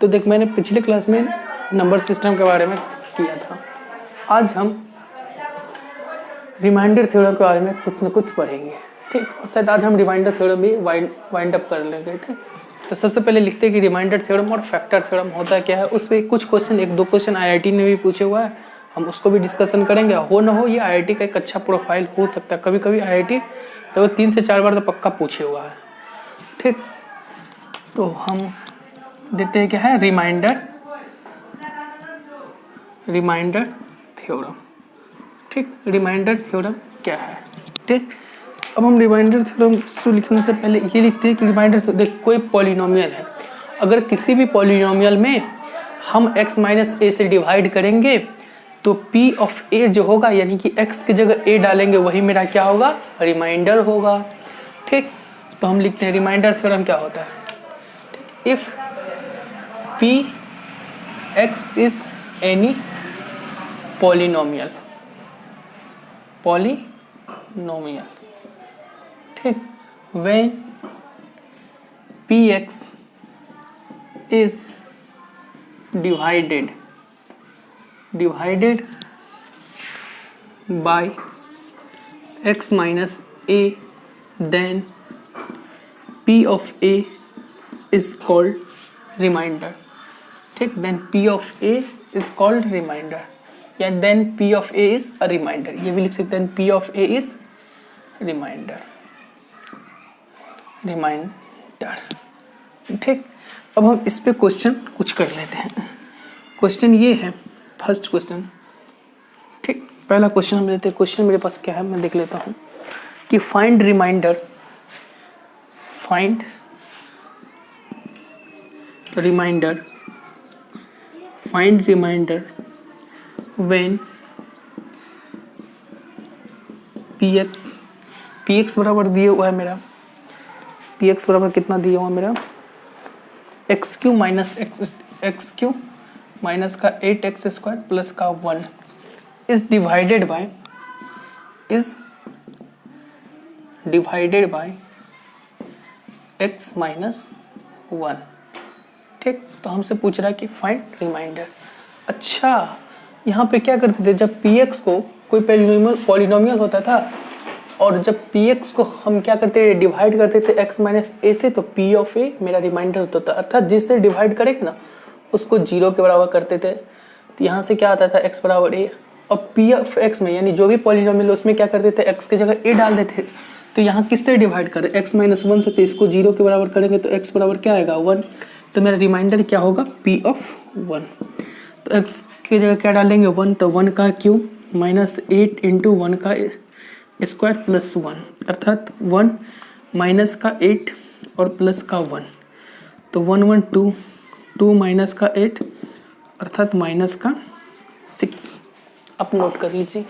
तो देख, मैंने पिछले क्लास में नंबर सिस्टम के बारे में किया था। आज हम रिमाइंडर थ्योरम के बारे में कुछ न कुछ पढ़ेंगे, ठीक। और शायद आज हम रिमाइंडर थ्योरम भी वाइंड अप कर लेंगे, ठीक। तो सबसे पहले लिखते हैं कि रिमाइंडर थ्योरम और फैक्टर थ्योरम होता क्या है। उस पर कुछ क्वेश्चन, 1-2 क्वेश्चन IIT ने भी पूछे हुआ है, हम उसको भी डिस्कशन करेंगे। हो ना हो ये IIT का एक अच्छा प्रोफाइल हो सकता है। कभी कभी IIT तो 3 से 4 बार तो पक्का पूछे हुआ है, ठीक। तो हम देते हैं क्या है, रिमाइंडर थ्योरम, ठीक। रिमाइंडर थ्योरम क्या है, ठीक। अब हम रिमाइंडर थ्योरम को लिखने से पहले ये लिखते हैं कि रिमाइंडर, देख कोई पॉलिनोमियल है, अगर किसी भी पॉलिनोमियल में हम x माइनस ए से डिवाइड करेंगे तो p ऑफ a जो होगा, यानी कि x की जगह a डालेंगे, वही मेरा क्या होगा, रिमाइंडर होगा, ठीक। तो हम लिखते हैं रिमाइंडर थ्योरम क्या होता है, if p x is any polynomial, ठीक, when px is divided by x minus a, then p of a is called remainder, ठीक। then p of a is called remainder, या then p of a is a remainder, ये भी लिख सकते हैं, p of a is remainder, ठीक। अब हम इस पे क्वेश्चन कुछ कर लेते हैं। क्वेश्चन ये है, फर्स्ट क्वेश्चन, ठीक। पहला क्वेश्चन हम लेते हैं। क्वेश्चन मेरे पास क्या है, मैं देख लेता हूँ कि फाइंड रिमाइंडर व्हेन px बराबर दिया हुआ है मेरा, px बराबर कितना दिया हुआ मेरा, x³ माइनस का 8x² प्लस का 1 is divided by x minus 1, ठीक। तो हमसे पूछ रहा है कि फाइंड रिमाइंडर। अच्छा, यहाँ पे क्या करते थे, जब px को कोई पॉलिनोमियल होता था और जब px को हम क्या करते थे, डिवाइड करते थे x माइनस ए से, तो p ऑफ a मेरा रिमाइंडर होता था, अर्थात जिससे डिवाइड करेंगे ना उसको 0 के बराबर करते थे। तो यहाँ से क्या आता था, x बराबर a, और p ऑफ x में यानी जो भी पॉलिनोमियल उसमें क्या करते थे, x की जगह a डाल देते। तो यहाँ किससे डिवाइड करें, x माइनस 1 से, तो इसको 0 के बराबर करेंगे तो x बराबर क्या आएगा, 1। तो मेरा रिमाइंडर क्या होगा, p ऑफ 1। तो x की जगह क्या डालेंगे, 1, तो 1 का क्यूब माइनस 8 इंटू 1 का स्क्वायर प्लस 1, अर्थात 1 माइनस का 8 और प्लस का 1, तो 1 1 2, 2 माइनस का 8 अर्थात माइनस का 6। आप नोट कर लीजिए।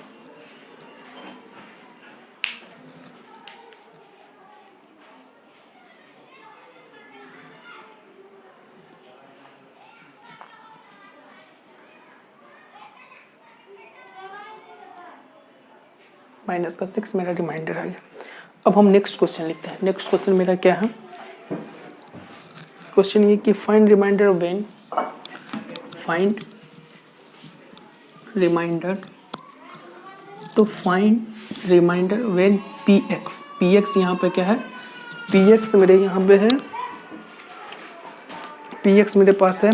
माइनस का 6 मेरा रिमाइंडर आ गया। अब हम नेक्स्ट क्वेश्चन लिखते हैं। नेक्स्ट क्वेश्चन मेरा क्या है, क्वेश्चन ये कि find remainder when when px यहाँ पे क्या है, px मेरे यहाँ पे है, px मेरे पास है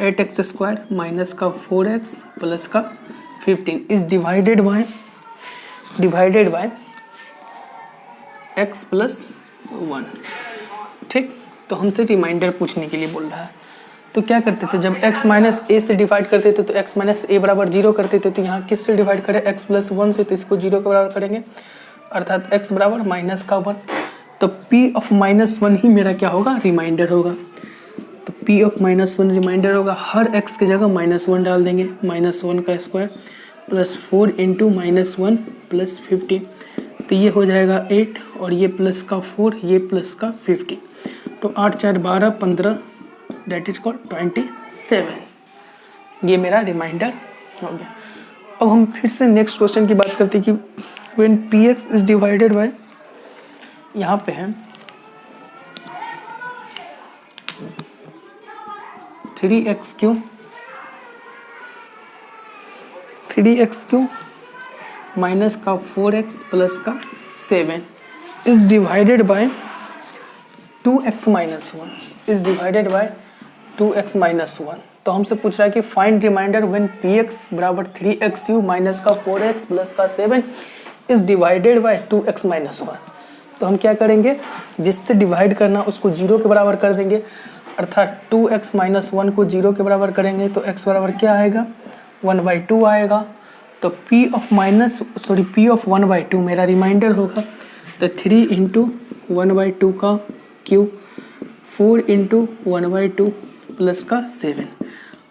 8x² माइनस का 4x प्लस का 15 is divided by x plus 1, ठीक। तो हमसे रिमाइंडर पूछने के लिए बोल रहा है। तो क्या करते थे, जब x माइनस ए से डिवाइड करते थे तो x माइनस ए बराबर 0 करते थे। तो यहाँ किस से डिवाइड करें, x प्लस 1 से, तो इसको 0 के बराबर करेंगे, अर्थात x बराबर माइनस का 1। तो p ऑफ माइनस 1 ही मेरा क्या होगा, रिमाइंडर होगा। तो p ऑफ माइनस 1 रिमाइंडर होगा, हर x की जगह माइनस 1 डाल देंगे, माइनस 1 का square plus 4 into minus 1 plus 50, तो ये हो जाएगा 8 और ये प्लस का 4, ये प्लस का 50, तो 8 4 12 15, डेट इज कॉल्ड 27। ये मेरा रिमाइंडर हो गया। अब हम फिर से नेक्स्ट क्वेश्चन की बात करते हैं कि when px is divided bye, यहाँ पे है 3x³ माइनस का 4x प्लस का 7 is divided bye 2x minus 1 is divided bye 2x minus 1। तो हमसे पूछ रहा है कि फाइंड रिमाइंडर व्हेन px बराबर 3x³ माइनस का 4x प्लस का 7 is divided bye 2x minus 1। तो हम क्या करेंगे, जिससे डिवाइड करना उसको 0 के बराबर कर देंगे, अर्थात 2x माइनस 1 को 0 के बराबर करेंगे तो x बराबर क्या आएगा, 1/2 आएगा। तो p ऑफ 1/2 मेरा रिमाइंडर होगा। तो 3 इंटू 1/2 का क्यूब, 4 इंटू 1/2 प्लस का 7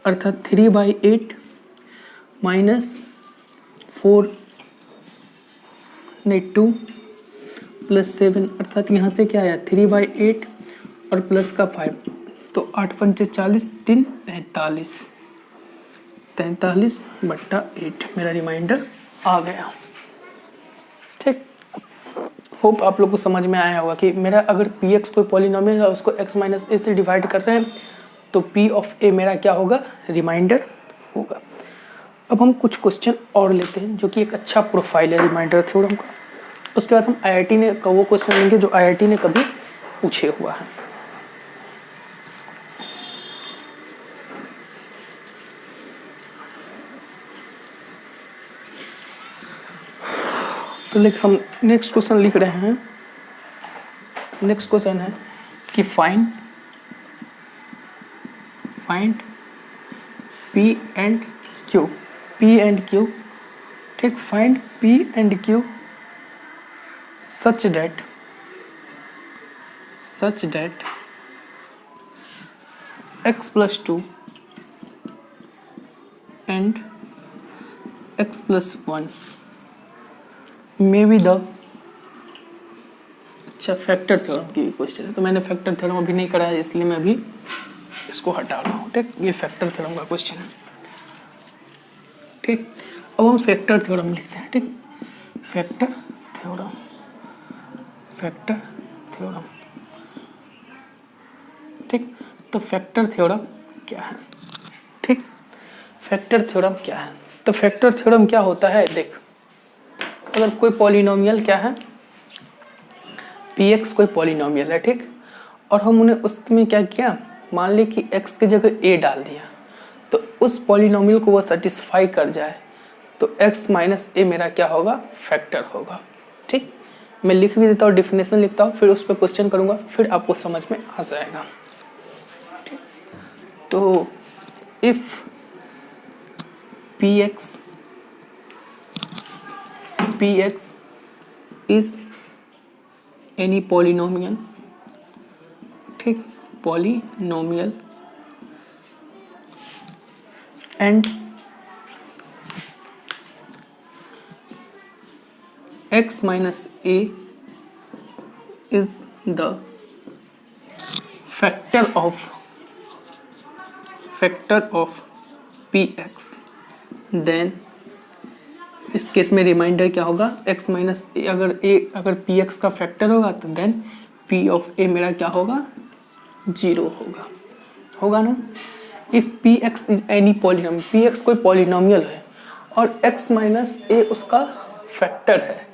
अर्थात 3/8 माइनस 2 प्लस 7 अर्थात यहाँ से क्या आया 3/8 और प्लस का 5 तो 8 पंचे 40, 3 43/8 मेरा रिमाइंडर आ गया। ठीक, होप आप लोग को समझ में आया होगा कि मेरा अगर px कोई पॉलिनोमियल है उसको x माइनस ए से डिवाइड कर रहे हैं तो p ऑफ a मेरा क्या होगा, रिमाइंडर होगा। अब हम कुछ क्वेश्चन और लेते हैं जो कि एक अच्छा प्रोफाइल है रिमाइंडर थ्योरम का। उसके बाद हम IIT ने का वो क्वेश्चन लेंगे जो IIT ने कभी पूछे हुआ है। तो हम नेक्स्ट क्वेश्चन लिख रहे हैं। नेक्स्ट क्वेश्चन है कि फाइंड P एंड Q। ठीक, find P and Q such that x plus 2 and x plus 1 may be the, अच्छा फैक्टर थ्योरम की क्वेश्चन है तो मैंने फैक्टर थ्योरम अभी नहीं करा है इसलिए मैं अभी इसको हटा रहा हूँ। ठीक, ये फैक्टर थ्योरम का क्वेश्चन है। ठीक, अब हम फैक्टर थ्योरम लिखते हैं। ठीक, फैक्टर थ्योरम ठीक, तो फैक्टर थ्योरम क्या है। ठीक, फैक्टर थ्योरम क्या है, तो फैक्टर थ्योरम क्या होता है, देख अगर कोई पॉलिनोमियल क्या है, px कोई पॉलिनोमियल है। ठीक, और हम उन्हें उसमें क्या किया, मान ली कि x की जगह a डाल दिया तो उस पॉलिनोमियल को वो सेटिस्फाई कर जाए तो x माइनस a मेरा क्या होगा, फैक्टर होगा। ठीक, मैं लिख भी देता हूँ, डिफिनेशन लिखता हूँ, फिर उस पर क्वेश्चन करूँगा, फिर आपको समझ में आ जाएगा। ठीक, तो if px is any polynomial, ठीक, polynomial and x minus a is the factor of px, then इस केस में रिमाइंडर क्या होगा, x माइनस ए। अगर px का फैक्टर होगा तो देन p ऑफ a मेरा क्या होगा, 0 होगा ना। If px is any polynomial, px कोई पॉलिनोमियल है और x माइनस a उसका फैक्टर है,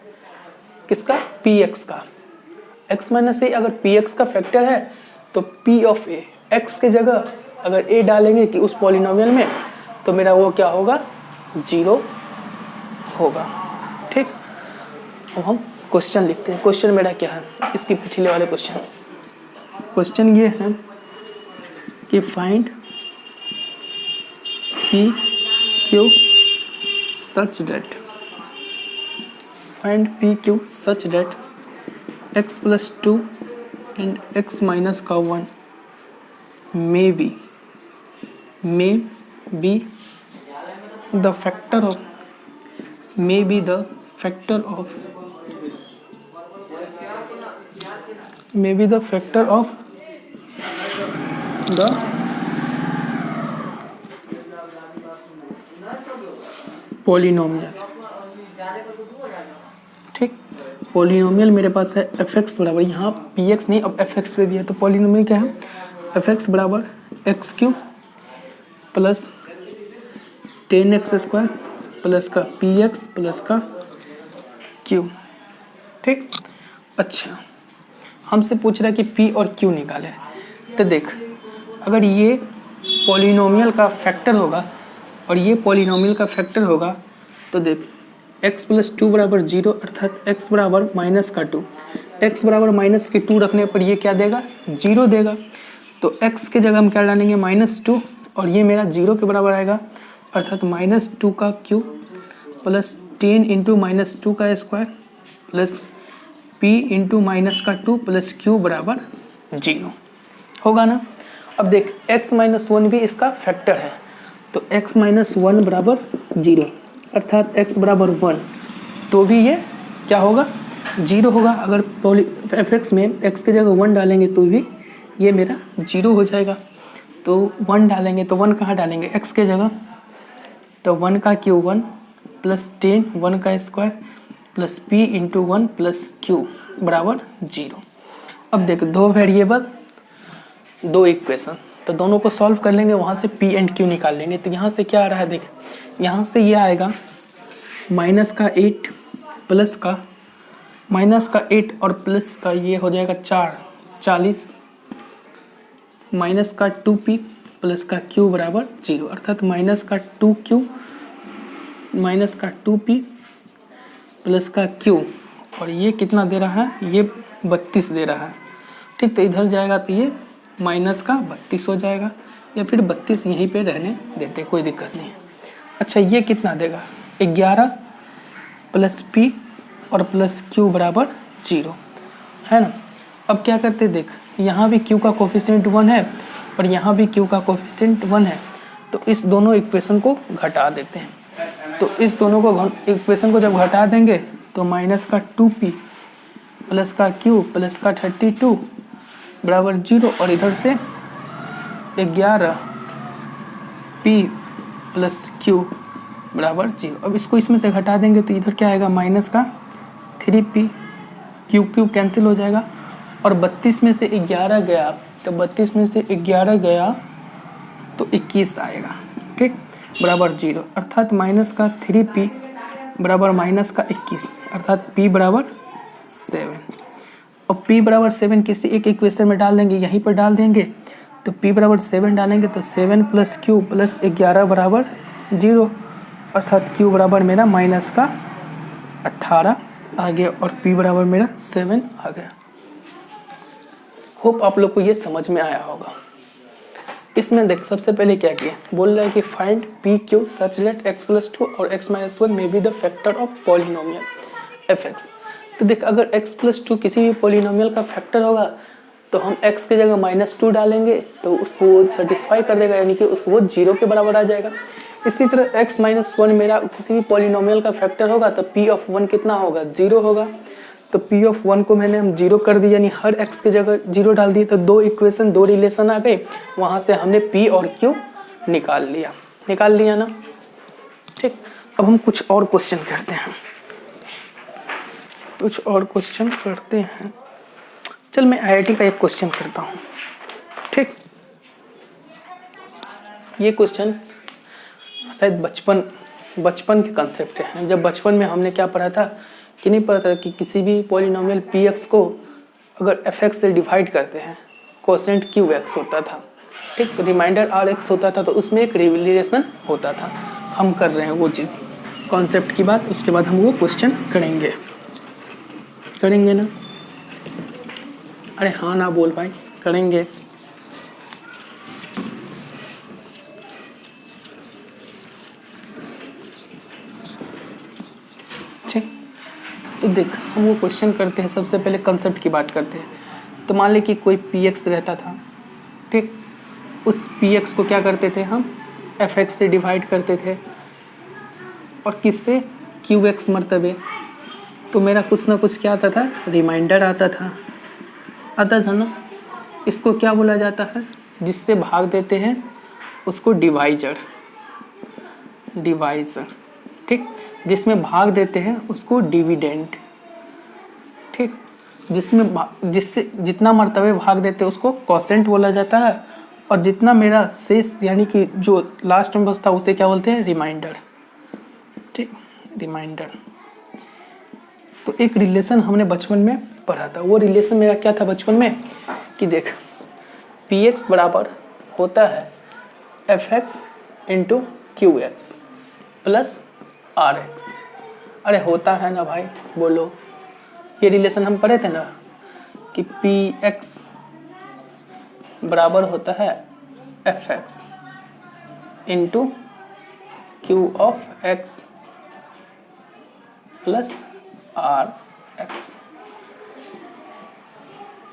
किसका, px का। x माइनस ए अगर px का फैक्टर है तो p ऑफ a, x के जगह अगर a डालेंगे कि उस पॉलिनोमियल में तो मेरा वो क्या होगा, 0 होगा। ठीक, अब हम क्वेश्चन लिखते हैं। क्वेश्चन मेरा क्या है, इसके पिछले वाले क्वेश्चन ये है कि find p q such that x plus 2 and x minus का 1 may be the factor of the polynomial. ठीक, पॉलिनोमियल मेरे पास है fx बराबर, यहाँ px नहीं अब fx दे दिया तो पॉलिनोमियल क्या है, fx बराबर x cube plus 10x² plus का px प्लस का q। ठीक, अच्छा हमसे पूछ रहा है कि p और q निकाले। तो देख, अगर ये पॉलिनोमियल का फैक्टर होगा और ये पॉलिनोमियल का फैक्टर होगा तो देख x प्लस 2 बराबर 0 अर्थात x बराबर माइनस का 2। x बराबर माइनस के 2 रखने पर ये क्या देगा, 0 देगा। तो x के जगह हम क्या डालेंगे, -2, और ये मेरा 0 के बराबर आएगा अर्थात -2 का q प्लस 10 इंटू -2 का square plus p into minus का 2 प्लस q बराबर 0 होगा ना। अब देख x माइनस 1 भी इसका फैक्टर है, तो x माइनस 1 बराबर 0 अर्थात x बराबर 1, तो भी ये क्या होगा, 0 होगा। अगर fx में x के जगह 1 डालेंगे तो भी ये मेरा 0 हो जाएगा। तो 1 डालेंगे तो 1 कहाँ डालेंगे, x के जगह, तो 1 का q 1 प्लस 10 1 का square plus p into 1 plus q बराबर 0। अब देख दो वेरिएबल दो इक्वेशन, तो दोनों को सॉल्व कर लेंगे, वहाँ से p एंड q निकाल लेंगे। तो यहाँ से क्या आ रहा है, देख यहाँ से ये आएगा माइनस का 8 प्लस का माइनस का 8 और प्लस का ये हो जाएगा 40 माइनस का 2p प्लस का q बराबर 0 अर्थात माइनस का 2q माइनस का 2p प्लस का q, और ये कितना दे रहा है, ये 32 दे रहा है। ठीक, तो इधर जाएगा तो ये माइनस का 32 हो जाएगा, या फिर 32 यहीं पे रहने देते, कोई दिक्कत नहीं है। अच्छा ये कितना देगा, 11 प्लस p और प्लस q बराबर 0 है ना। अब क्या करते, देख यहाँ भी q का कोफिशिएंट 1 है और यहाँ भी q का कोफिशिएंट 1 है, तो इस दोनों इक्वेशन को घटा देते हैं। तो इस दोनों को इक्वेशन को जब घटा देंगे तो माइनस का 2p प्लस का q प्लस का 32 बराबर 0, और इधर से 11 p प्लस q बराबर 0। अब इसको इसमें से घटा देंगे तो इधर क्या आएगा, माइनस का 3p, q कैंसिल हो जाएगा, और 32 में से 11 गया, तो 32 में से 11 गया तो 21 आएगा। ठीक, बराबर 0 अर्थात माइनस का 3p बराबर माइनस का 21 अर्थात p बराबर 7। और p बराबर 7 किसी एक इक्वेशन में डाल देंगे, यहीं पर डाल देंगे, तो p बराबर 7 डालेंगे तो 7 प्लस q प्लस 11 बराबर 0 अर्थात q बराबर मेरा माइनस का 18 आ गया और p बराबर मेरा 7 आ गया। होप आप लोग को ये समझ में आया होगा। इसमें देख सबसे पहले क्या किया, बोल रहा है कि find P Q such that x plus 2 और x minus 1 may be the factor of polynomial fx। तो देख अगर x प्लस 2 किसी भी पॉलिनोमियल का फैक्टर होगा तो हम x के जगह -2 डालेंगे तो उसको वो सेटिस्फाई कर देगा, यानी कि वो 0 के बराबर आ जाएगा। इसी तरह x माइनस 1 मेरा किसी भी पॉलिनोमियल का फैक्टर होगा तो p ऑफ 1 कितना होगा, 0 होगा। तो p ऑफ 1 को मैंने हम 0 कर दिया, यानी हर x के जगह 0 डाल दिए, तो दो इक्वेशन दो रिलेशन आ गए, वहाँ से हमने p और q निकाल लिया ना। ठीक, अब हम कुछ और क्वेश्चन करते हैं। चल मैं IIT का एक क्वेश्चन करता हूँ। ठीक, ये क्वेश्चन शायद बचपन के कंसेप्ट है। जब बचपन में हमने क्या पढ़ा था कि नहीं पढ़ा था कि किसी भी पॉलिनोमियल px को अगर fx से डिवाइड करते हैं, कोसेंट qx होता था। ठीक, तो रिमाइंडर rx होता था, तो उसमें एक रिलेशन होता था। हम कर रहे हैं वो चीज़, कॉन्सेप्ट की बात, उसके बाद हम वो क्वेश्चन करेंगे ना। अरे हाँ ना बोल भाई, करेंगे। ठीक, तो देख हम वो क्वेश्चन करते हैं। सबसे पहले कंसेप्ट की बात करते हैं। तो मान ले कि कोई px रहता था। ठीक, उस px को क्या करते थे हम, fx से डिवाइड करते थे, और किससे, qx मर्तबे। तो मेरा कुछ ना कुछ क्या आता था, रिमाइंडर आता था ना। इसको क्या बोला जाता है, जिससे भाग देते हैं उसको डिवाइजर। ठीक, जिसमें भाग देते हैं उसको डिविडेंड। ठीक, जिससे जितना मर्तबे भाग देते हैं उसको कोसेंट बोला जाता है, और जितना मेरा शेष यानी कि जो लास्ट में बचता उसे क्या बोलते हैं, रिमाइंडर। ठीक, रिमाइंडर। तो एक रिलेशन हमने बचपन में पढ़ा था, वो रिलेशन मेरा क्या था बचपन में कि देख px बराबर होता है fx into Q X plus R X. अरे होता है ना भाई, बोलो। ये रिलेशन हम पढ़े थे ना कि px बराबर होता है fx into Q of X plus R X.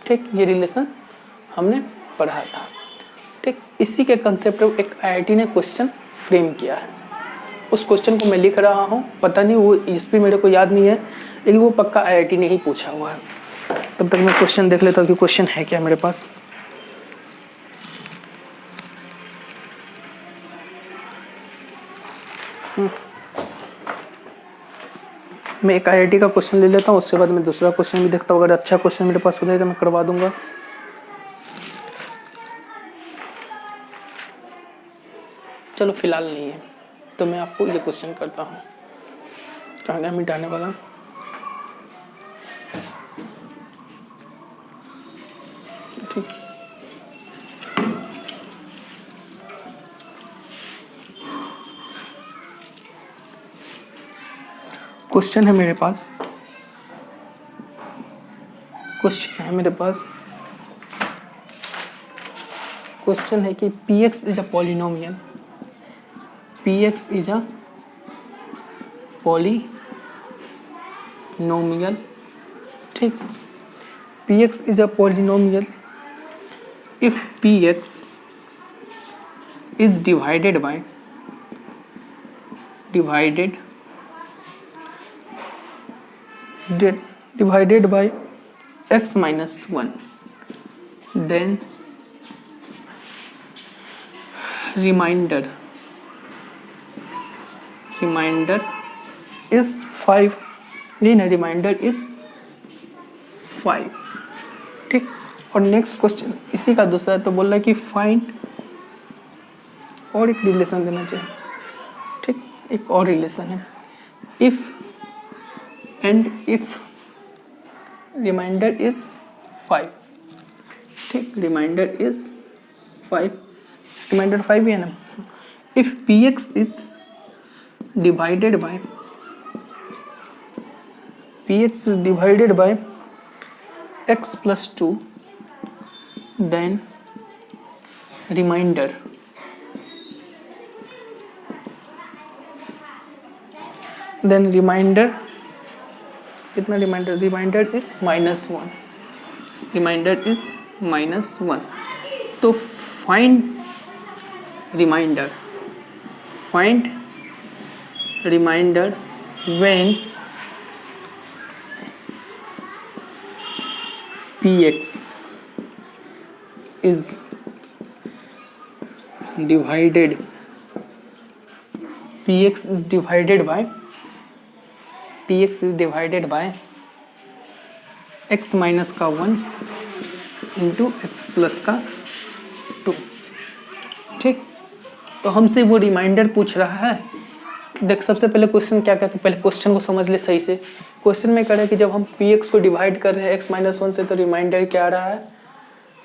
ठीक, ये रिलेशन हमने पढ़ा था। ठीक, इसी के कंसेप्ट पर एक आईआईटी ने क्वेश्चन फ्रेम किया है। उस क्वेश्चन को मैं लिख रहा हूँ, पता नहीं वो इस भी मेरे को याद नहीं है, लेकिन वो पक्का आईआईटी ने ही पूछा हुआ है। तब तक मैं क्वेश्चन देख लेता हूँ कि क्वेश्चन है क्या मेरे पास। मैं एक आईआईटी का क्वेश्चन ले लेता हूँ, उसके बाद मैं दूसरा क्वेश्चन भी देखता हूँ। अगर अच्छा क्वेश्चन मेरे पास हो जाए तो मैं करवा दूंगा। चलो फिलहाल नहीं है तो मैं आपको ये क्वेश्चन करता हूँ। कहाँ गया मिटाने वाला? ठीक, क्वेश्चन है मेरे पास, क्वेश्चन है कि px is a polynomial, px is a polynomial. ठीक, px is a polynomial if px is divided by x minus 1, then remainder is 5। नहीं ना, रिमाइंडर इज 5। ठीक, और नेक्स्ट क्वेश्चन इसी का दूसरा तो बोल रहा है कि फाइंड, और एक रिलेशन देना चाहिए। ठीक, एक और रिलेशन है, इफ रिमाइंडर इज 5। ठीक, रिमाइंडर इज 5, रिमाइंडर 5 ही है ना। If px is divided by x plus 2, then remainder कितना रिमाइंडर, रिमाइंडर इज -1, तो find remainder when px is divided by x minus का 1 इंटू एक्स प्लस का 2। ठीक, तो हमसे वो रिमाइंडर पूछ रहा है। देख, सबसे पहले क्वेश्चन क्या कहते हैं, पहले क्वेश्चन को समझ ले सही से। क्वेश्चन में कह रहा है कि जब हम px को डिवाइड कर रहे हैं x माइनस 1 से, तो रिमाइंडर क्या आ रहा है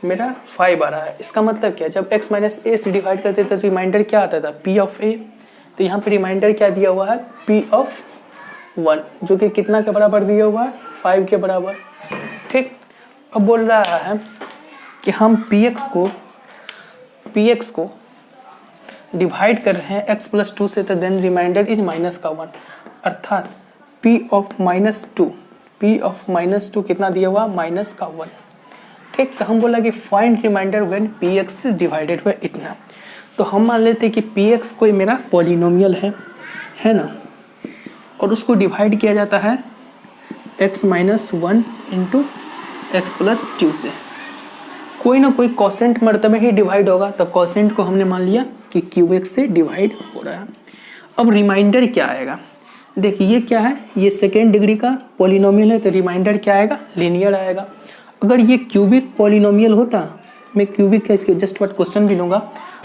मेरा 5 आ रहा है। इसका मतलब क्या, जब x माइनस a से डिवाइड करते थे तो रिमाइंडर क्या आता था, p ऑफ a। तो यहाँ पे रिमाइंडर क्या दिया हुआ है, p ऑफ 1, जो कि कितना के बराबर दिया हुआ है, 5 के बराबर। ठीक, अब बोल रहा है कि हम px को डिवाइड कर रहे हैं x प्लस 2 से, तो देन रिमाइंडर इज माइनस का 1, अर्थात p ऑफ माइनस 2 कितना दिया हुआ, माइनस का 1। ठीक, तो हम बोला कि find remainder when px is divided by इतना। तो हम मान लेते हैं कि px कोई मेरा पॉलिनोमियल है ना, और उसको डिवाइड किया जाता है x minus 1 into x plus 2 से। कोई ना कोई कॉसेंट मर्तबे ही डिवाइड होगा, तो कॉसेंट को हमने मान लिया कि qx से डिवाइड हो रहा है। अब रिमाइंडर क्या आएगा, देखिए ये क्या है, ये सेकेंड डिग्री का पॉलिनोमियल है, तो रिमाइंडर क्या आएगा, लीनियर आएगा। अगर ये क्यूबिक पॉलिनोमियल होता मैं क्यूबिक का इसके जस्ट व्हाट क्वेश्चन भी लूँगा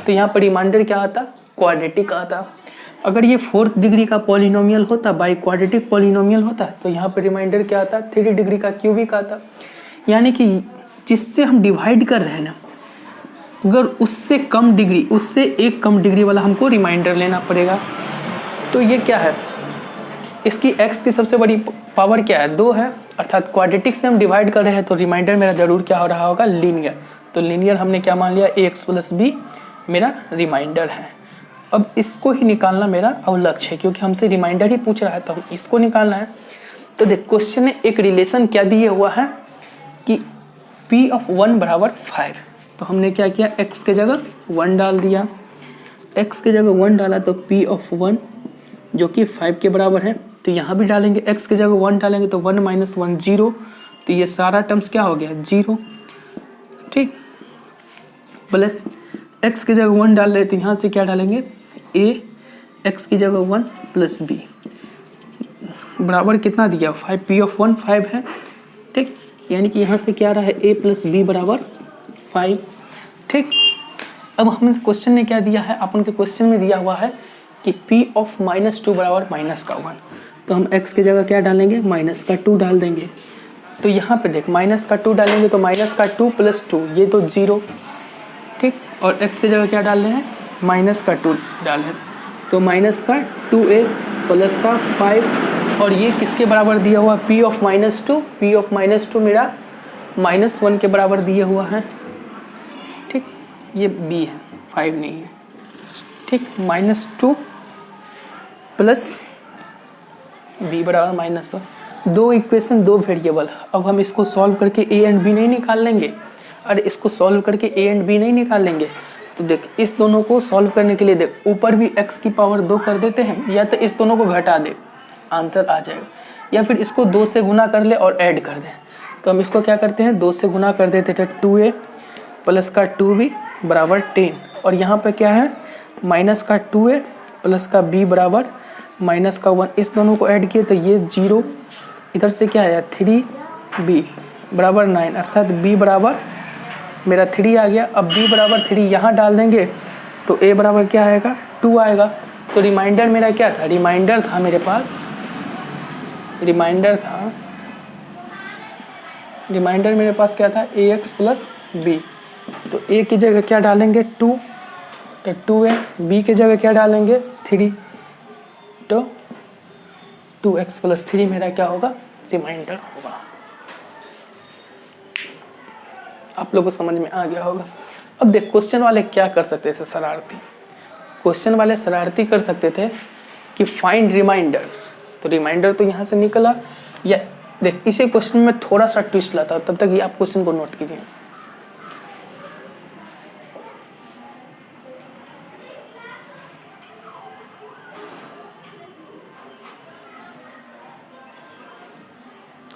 तो यहाँ पर रिमाइंडर क्या आता, क्वाड्रेटिक आता। अगर ये 4th डिग्री का पॉलिनोमियल होता, बाई क्वाड्रेटिक पॉलिनोमियल होता, तो यहाँ पर रिमाइंडर क्या आता, 3 डिग्री का क्यूबिक आता। यानी कि जिससे हम डिवाइड कर रहे हैं ना, अगर उससे कम डिग्री, उससे एक कम डिग्री वाला हमको रिमाइंडर लेना पड़ेगा। तो ये क्या है, इसकी x की सबसे बड़ी पावर क्या है, 2 है, अर्थात क्वाड्रेटिक से हम डिवाइड कर रहे हैं तो रिमाइंडर मेरा जरूर क्या हो रहा होगा, लीनियर। तो लीनियर हमने क्या मान लिया, ax + b मेरा रिमाइंडर है। अब इसको ही निकालना मेरा अब लक्ष्य है, क्योंकि हमसे रिमाइंडर ही पूछ रहा है तो हम इसको निकालना है। तो देख क्वेश्चन ने एक रिलेशन क्या दिया हुआ है कि p(1) = 5। तो हमने क्या किया, x के जगह 1 डाल दिया, x के जगह 1 डाला तो p(1) जो कि 5 के बराबर है। तो यहाँ भी डालेंगे, x के जगह 1 डालेंगे तो 1 - 1 0, तो ये सारा टर्म्स क्या हो गया, 0, ठीक। प्लस x की जगह 1 डाल रहे तो यहाँ से क्या डालेंगे, a x की जगह 1 + b बराबर कितना दिया, 5, p(1) 5 है, ठीक। यानी कि यहाँ से क्या रहा है, a + b = 5, ठीक। अब हमें क्वेश्चन ने क्या दिया है, अपन के क्वेश्चन में दिया हुआ है कि p(-2) = -1। तो हम x की जगह क्या डालेंगे, -2 डाल देंगे। तो यहाँ पे देख -2 डालेंगे तो -2 + 2 ये तो 0, ठीक। और x की जगह क्या डाल रहे हैं, -2 डाल रहे हैं तो -2a + 5, और ये किसके बराबर दिया हुआ, p(-2), p(-2) मेरा -1 के बराबर दिया हुआ है, ठीक। ये b है, 5 नहीं है, ठीक। -2 + b = -1, 2 इक्वेशन 2 वेरिएबल। अब हम इसको सॉल्व करके a एंड b नहीं निकाल लेंगे, अरे इसको सॉल्व करके a एंड b नहीं निकाल लेंगे। तो देख इस दोनों को सॉल्व करने के लिए देख ऊपर भी x की पावर 2 कर देते हैं, या तो इस दोनों को घटा दे, आंसर आ जाएगा, या फिर इसको 2 से गुना कर ले और ऐड कर दें। तो हम इसको क्या करते हैं, 2 से गुना कर देते थे, 2a + 2b = 10, और यहाँ पे क्या है, -2a + b = -1, इस दोनों को ऐड किए तो ये 0, इधर से क्या आया, 3b = 9, अर्थात b बराबर मेरा 3 आ गया। अब b = 3 यहाँ डाल देंगे तो a बराबर क्या आएगा, 2 आएगा। तो रिमाइंडर मेरा क्या था, रिमाइंडर था मेरे पास, रिमाइंडर मेरे पास क्या था, ax + b। तो a की जगह क्या डालेंगे, 2, तो 2x, b की जगह क्या डालेंगे, 3, तो 2x + 3 मेरा क्या होगा, रिमाइंडर होगा। आप लोगों को समझ में आ गया होगा। अब देख क्वेश्चन वाले क्या कर सकते थे, शरारती क्वेश्चन वाले शरारती कर सकते थे कि फाइंड रिमाइंडर। तो रिमाइंडर तो यहाँ से निकला, या देख इसी क्वेश्चन में थोड़ा सा ट्विस्ट लाता, तब तक ये आप क्वेश्चन को नोट कीजिए।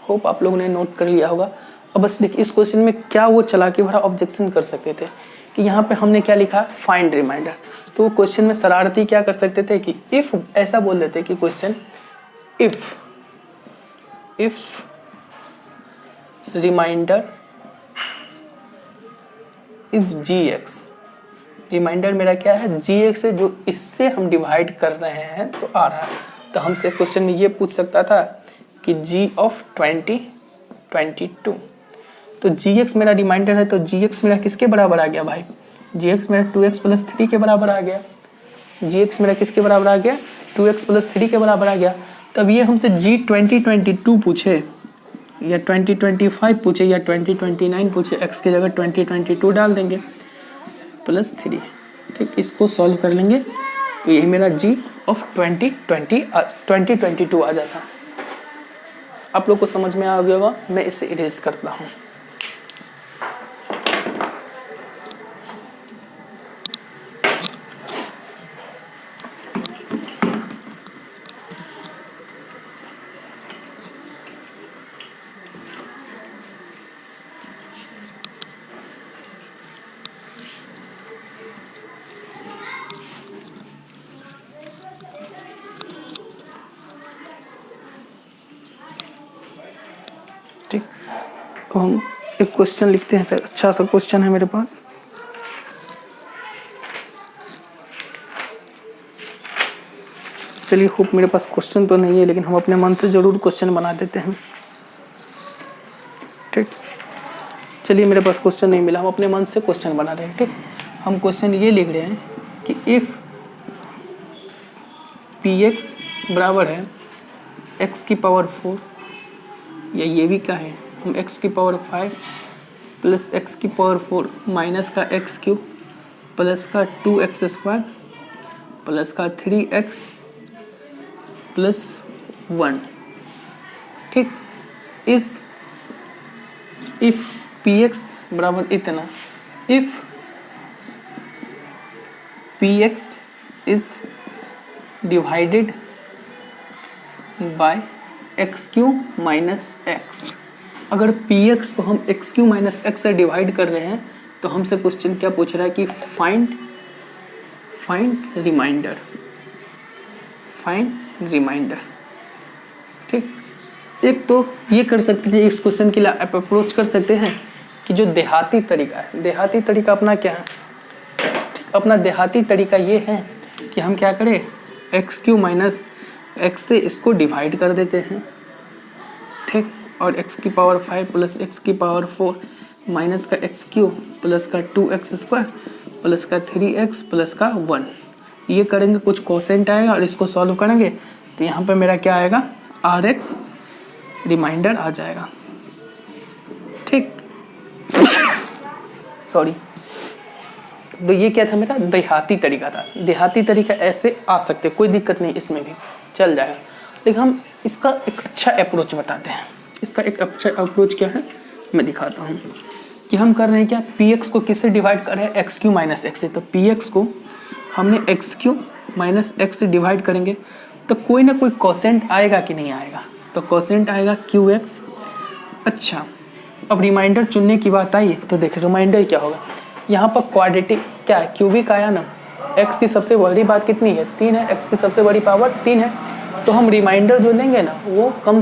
होप आप लोगों ने नोट कर लिया होगा। अब बस देखिए इस क्वेश्चन में क्या वो चला के भरा ऑब्जेक्शन कर सकते थे कि यहाँ पे हमने क्या लिखा, फाइंड रिमाइंडर। तो क्वेश्चन में शरारती क्या कर सकते थे कि इफ ऐसा बोल देते कि question if remainder is gx, remainder मेरा क्या है, gx है, जो इससे हम डिवाइड कर रहे हैं तो आ रहा है। तो हमसे क्वेश्चन में ये पूछ सकता था कि g(20) 22, तो gx मेरा रिमाइंडर है, तो gx मेरा किसके बराबर आ गया भाई, gx मेरा 2x + 3 के बराबर आ गया। gx मेरा किसके बराबर आ गया, 2x + 3 के बराबर आ गया। तब ये हमसे g2022 पूछे या 2025 पूछे या 2029 पूछे, x की जगह 2022 डाल देंगे +3, ठीक। इसको सॉल्व कर लेंगे तो यही मेरा g(2022) आ जाता। आप लोग को समझ में आ गया होगा। मैं इसे इरेज करता हूँ। ठीक, तो हम एक क्वेश्चन लिखते हैं सर, अच्छा सा क्वेश्चन है मेरे पास। चलिए होप मेरे पास क्वेश्चन तो नहीं है, लेकिन हम अपने मन से ज़रूर क्वेश्चन बना देते हैं। ठीक, चलिए मेरे पास क्वेश्चन नहीं मिला, हम अपने मन से क्वेश्चन बना रहे हैं। ठीक, हम क्वेश्चन ये लिख रहे हैं कि इफ़ px बराबर है x की पावर 4, या ये भी क्या है, हम x की पावर 5 प्लस x की पावर 4 माइनस का x क्यूब प्लस का 2x स्क्वायर प्लस का 3x प्लस 1। ठीक, इस इफ px बराबर इतना, if px is divided bye x Q minus x, अगर px को हम एक्स क्यू माइनस एक्स से डिवाइड कर रहे हैं तो हमसे क्वेश्चन क्या पूछ रहा है कि फाइंड रिमाइंडर, फाइंड रिमाइंडर। ठीक, एक तो ये कर सकते हैं, इस क्वेश्चन के लिए आप अप्रोच कर सकते हैं कि जो देहाती तरीका है, देहाती तरीका अपना क्या है, अपना देहाती तरीका ये है कि हम क्या करें, एक्स क्यू माइनस एक्स से इसको डिवाइड कर देते हैं। ठीक, और x की पावर 5 प्लस x की पावर 4 माइनस का एक्स क्यू प्लस का 2x स्क्वायर प्लस का 3x प्लस का 1, ये करेंगे, कुछ कोसेंट आएगा और इसको सॉल्व करेंगे तो यहाँ पे मेरा क्या आएगा, rx रिमाइंडर आ जाएगा। ठीक, सॉरी, तो ये क्या था, मेरा देहाती तरीका था। देहाती तरीका ऐसे आ सकते, कोई दिक्कत नहीं, इसमें भी चल जाएगा। लेकिन हम इसका एक अच्छा अप्रोच बताते हैं। इसका एक अच्छा अप्रोच क्या है मैं दिखाता हूँ कि हम कर रहे हैं क्या, px को किससे डिवाइड कर रहे हैं, एक्स क्यू माइनस एक्स से। तो px को हमने एक्स क्यू माइनस एक्स से डिवाइड करेंगे तो कोई ना कोई कोसेंट आएगा कि नहीं आएगा, तो कोसेंट आएगा qx। अच्छा, अब रिमाइंडर चुनने की बात आई तो देखिए रिमाइंडर क्या होगा, यहाँ पर क्वाड्रेटिक क्या है, क्यूबिक आया ना, x की सबसे बड़ी बात कितनी है, 3 है, x की सबसे बड़ी पावर 3 है, तो हम रिमाइंडर जो लेंगे ना वो कम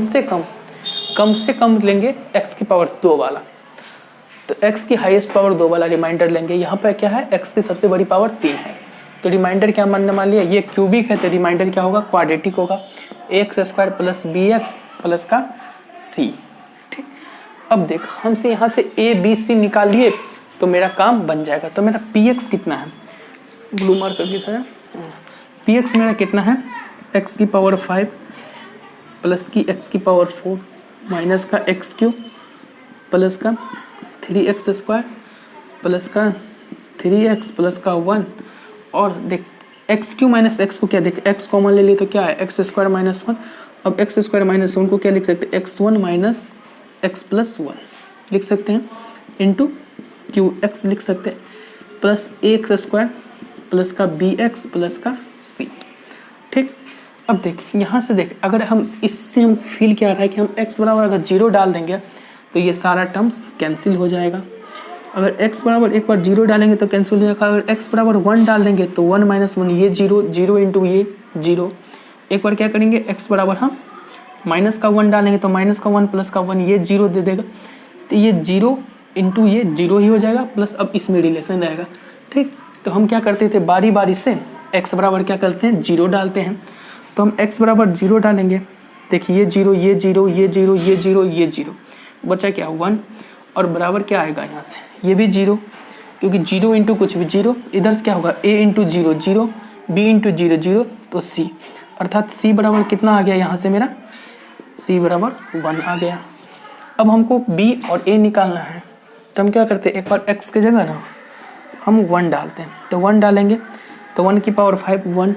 से कम लेंगे x की पावर 2 वाला। तो x की हाईएस्ट पावर 2 वाला रिमाइंडर लेंगे। यहाँ पर क्या है, x की सबसे बड़ी पावर 3 है, तो रिमाइंडर क्या मान लिया, ये क्यूबिक है तो रिमाइंडर क्या होगा, क्वाड्रेटिक होगा, X square plus B x plus का c। ठीक, अब देख हमसे यहाँ से a b c निकाल लिए तो मेरा काम बन जाएगा। तो मेरा px कितना है, ब्लू मार्कर कितना है, px मेरा कितना है, x की पावर 5 प्लस की x की पावर 4 माइनस का एक्स क्यू प्लस का 3x स्क्वायर प्लस का 3x प्लस का 1। और देख एक्स क्यू माइनस एक्स को क्या, देख x कॉमन ले लिए तो क्या है, एक्स स्क्वायर माइनस 1। अब एक्स स्क्वायर माइनस 1 को क्या लिख सकते हैं, x1 माइनस एक्स प्लस 1 लिख सकते हैं, इंटू क्यू एक्स लिख सकते हैं, प्लस एक्स स्क्वायर प्लस का बी एक्स प्लस का सी। ठीक, अब देख यहाँ से देख, अगर हम इससे हम फील क्या रहा है कि हम x बराबर अगर 0 डाल देंगे तो ये सारा टर्म्स कैंसिल हो जाएगा। अगर x बराबर एक बार 0 डालेंगे तो कैंसिल हो जाएगा। अगर x बराबर 1 डाल देंगे तो 1 माइनस 1 ये 0, 0 इंटू ये 0। एक बार क्या करेंगे, x बराबर हम माइनस का 1 डालेंगे तो माइनस का 1 प्लस का 1 ये 0 दे देगा, तो ये 0 इंटू ये 0 ही हो जाएगा, प्लस अब इसमें रिलेशन रहेगा। ठीक, तो हम क्या करते थे, बारी बारी से x बराबर क्या करते हैं, 0 डालते हैं। तो हम x बराबर 0 डालेंगे, देखिए ये 0 ये 0 ये 0 ये 0 ये 0, बचा क्या 1, और बराबर क्या आएगा यहाँ से, ये भी 0, क्योंकि 0 इंटू कुछ भी 0, इधर क्या होगा a इंटू 0 0, b इंटू 0 0, तो c, अर्थात c बराबर कितना आ गया यहाँ से, मेरा c बराबर 1 आ गया। अब हमको b और a निकालना है, तो हम क्या करते हैं, एक बार x के जगह ना हम 1 डालते हैं, तो 1 डालेंगे तो 1 की पावर 5 1,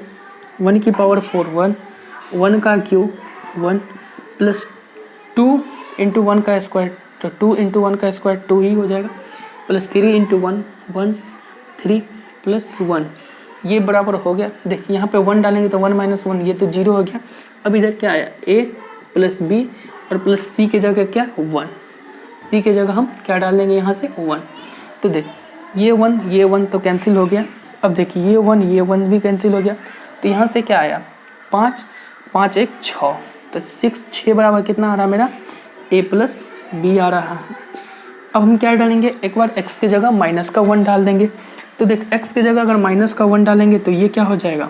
1 की पावर 4 1, 1 का क्यूब 1 प्लस 2 इंटू 1 का स्क्वायर, तो 2 इंटू 1 का स्क्वायर 2 ही हो जाएगा, प्लस 3 इंटू 1 1 3 प्लस 1, ये बराबर हो गया। देखिए यहाँ पे 1 डालेंगे तो 1 माइनस 1 ये तो 0 हो गया। अब इधर क्या आया, a प्लस b और प्लस c के जगह क्या 1, c के जगह हम क्या डाल देंगे यहाँ से 1। तो देख ये 1 तो कैंसिल हो गया। अब देखिए ये 1 भी कैंसिल हो गया, तो यहाँ से क्या आया 5 5 1 6, तो 6 बराबर कितना आ रहा मेरा a प्लस b आ रहा है। अब हम क्या डालेंगे, एक बार x के जगह माइनस का 1 डाल देंगे। तो देख x के जगह अगर माइनस का 1 डालेंगे तो ये क्या हो जाएगा,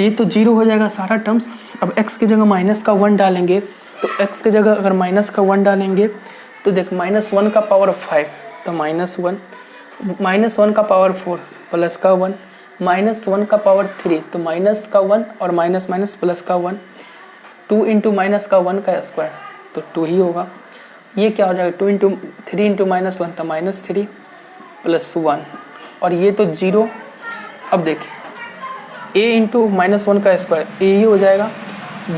ये तो 0 हो जाएगा सारा टर्म्स। अब x की जगह माइनस का 1 डालेंगे, तो x की जगह अगर माइनस का 1 डालेंगे तो देख -1 का पावर 5 तो -1, -1 का पावर 4 प्लस का 1, -1 का पावर 3 तो माइनस का 1 और माइनस माइनस प्लस का 1, 2 इंटू माइनस का 1 का स्क्वायर तो 2 ही होगा। ये क्या हो जाएगा 3 इंटू -1 तो -3 प्लस 1 और ये तो 0। अब देखिए a इंटू -1 का स्क्वायर a ही हो जाएगा,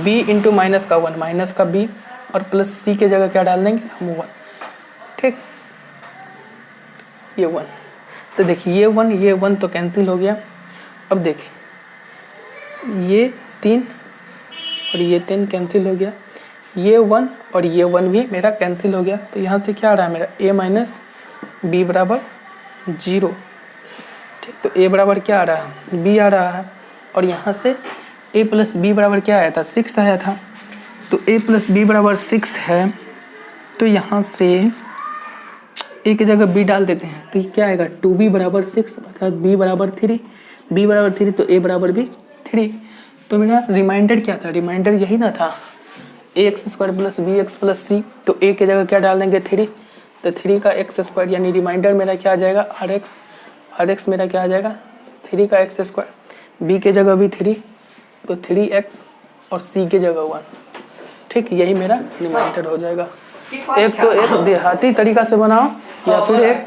b इंटू माइनस का 1 माइनस का b और प्लस c के जगह क्या डाल देंगे हम 1। ठीक, ये 1 तो देखिए ये 1 तो कैंसिल हो गया। अब देखिए ये 3 और ये 3 कैंसिल हो गया, ये 1 और ये 1 भी मेरा कैंसिल हो गया। तो यहाँ से क्या आ रहा है मेरा a माइनस बी बराबर 0। ठीक, तो a बराबर क्या आ रहा है b आ रहा है और यहाँ से a प्लस बी बराबर क्या आया था 6 आया था। तो a प्लस बी बराबर 6 है, तो यहाँ से a की जगह b डाल देते हैं तो ये क्या आएगा 2b बराबर 6 अर्थात b बराबर 3, b बराबर 3 तो a बराबर भी 3। तो मेरा रिमाइंडर क्या था, रिमाइंडर यही ना था ax square plus B x plus c. तो a की जगह क्या डाल देंगे 3, तो 3 का एक्स स्क्वायर यानी रिमाइंडर मेरा क्या आ जाएगा rx मेरा क्या आ जाएगा 3 का एक्स स्क्वायर, b की जगह भी 3 तो 3x और c की जगह 1। ठीक, यही मेरा रिमाइंडर हो जाएगा। एक तो एक देहाती तरीका से बनाओ या फिर एक